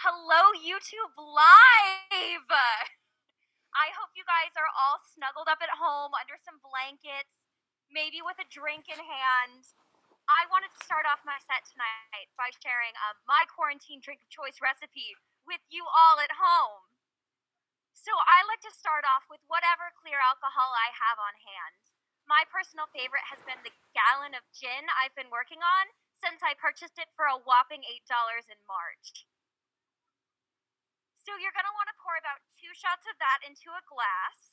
Hello, YouTube Live! I hope you guys are all snuggled up at home under some blankets, maybe with a drink in hand. I wanted to start off my set tonight by sharing my quarantine drink of choice recipe with you all at home. So I like to start off with whatever clear alcohol I have on hand. My personal favorite has been the gallon of gin I've been working on since I purchased it for a whopping $8 in March. So you're going to want to pour about 2 shots of that into a glass,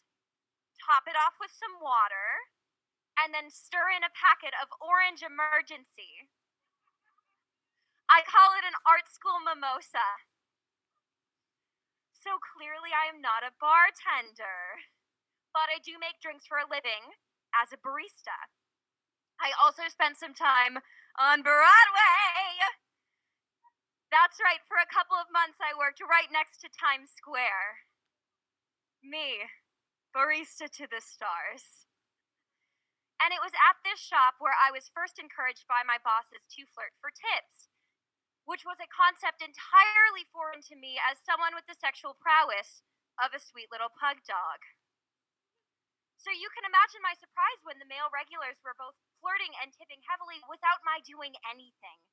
top it off with some water, and then stir in a packet of Orange Emergency. I call it an art school mimosa. So clearly I am not a bartender, but I do make drinks for a living as a barista. I also spent some time on Broadway. That's right, for a couple of months I worked right next to Times Square. Me, barista to the stars. And it was at this shop where I was first encouraged by my bosses to flirt for tips, which was a concept entirely foreign to me as someone with the sexual prowess of a sweet little pug dog. So you can imagine my surprise when the male regulars were both flirting and tipping heavily without my doing anything.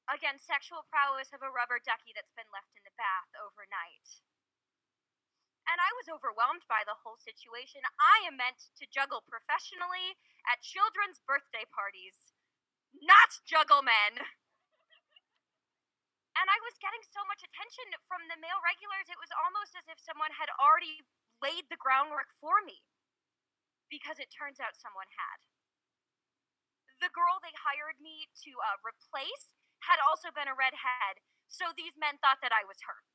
Again, sexual prowess of a rubber ducky that's been left in the bath overnight. And I was overwhelmed by the whole situation. I am meant to juggle professionally at children's birthday parties, not juggle men. And I was getting so much attention from the male regulars, it was almost as if someone had already laid the groundwork for me. Because it turns out someone had. The girl they hired me to replace had also been a redhead, so these men thought that I was her.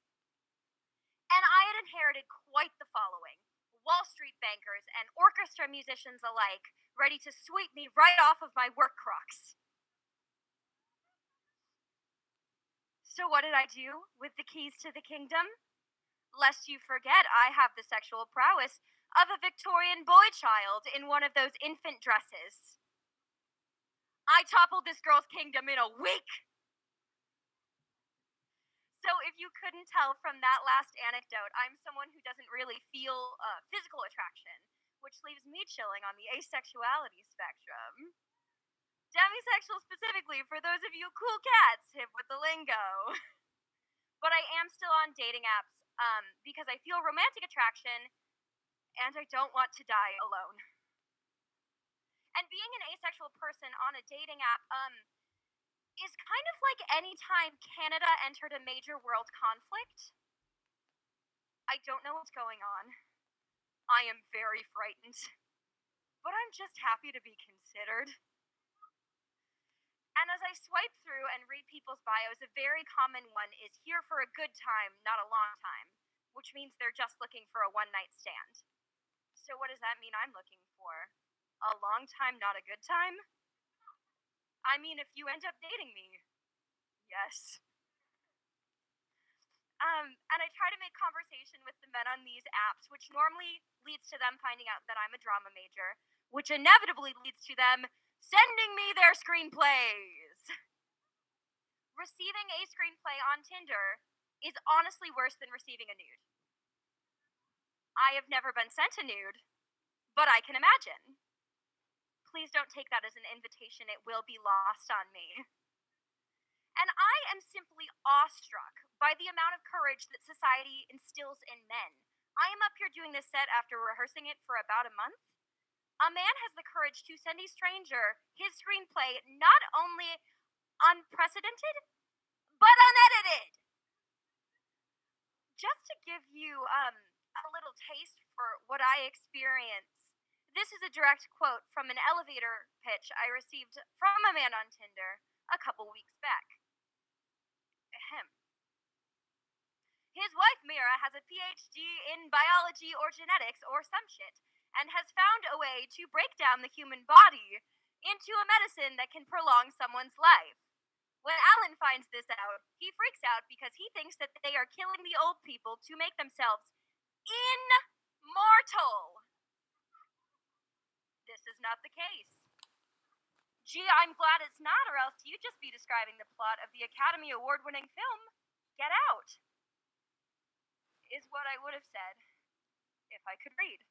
And I had inherited quite the following. Wall Street bankers and orchestra musicians alike, ready to sweep me right off of my work crocs. So what did I do with the keys to the kingdom? Lest you forget, I have the sexual prowess of a Victorian boy child in one of those infant dresses. I toppled this girl's kingdom in a week. So if you couldn't tell from that last anecdote, I'm someone who doesn't really feel physical attraction, which leaves me chilling on the asexuality spectrum. Demisexual specifically for those of you cool cats hip with the lingo. But I am still on dating apps because I feel romantic attraction and I don't want to die alone. And being an asexual person on a dating app is kind of like any time Canada entered a major world conflict. I don't know what's going on. I am very frightened. But I'm just happy to be considered. And as I swipe through and read people's bios, a very common one is here for a good time, not a long time, which means they're just looking for a one-night stand. So what does that mean I'm looking for? A long time, not a good time? I mean, if you end up dating me, yes. And I try to make conversation with the men on these apps, which normally leads to them finding out that I'm a drama major, which inevitably leads to them sending me their screenplays. Receiving a screenplay on Tinder is honestly worse than receiving a nude. I have never been sent a nude, but I can imagine. Please don't take that as an invitation, it will be lost on me. And I am simply awestruck by the amount of courage that society instills in men. I am up here doing this set after rehearsing it for about a month. A man has the courage to send a stranger his screenplay not only unprecedented, but unedited. Just to give you a little taste for what I experience, this is a direct quote from an elevator pitch I received from a man on Tinder a couple weeks back. Ahem. His wife Mira has a PhD in biology or genetics or some shit, and has found a way to break down the human body into a medicine that can prolong someone's life. When Alan finds this out, he freaks out because he thinks that they are killing the old people to make themselves immortal. This is not the case. Gee, I'm glad it's not, or else you'd just be describing the plot of the Academy Award-winning film Get out! Is what I would have said if I could read.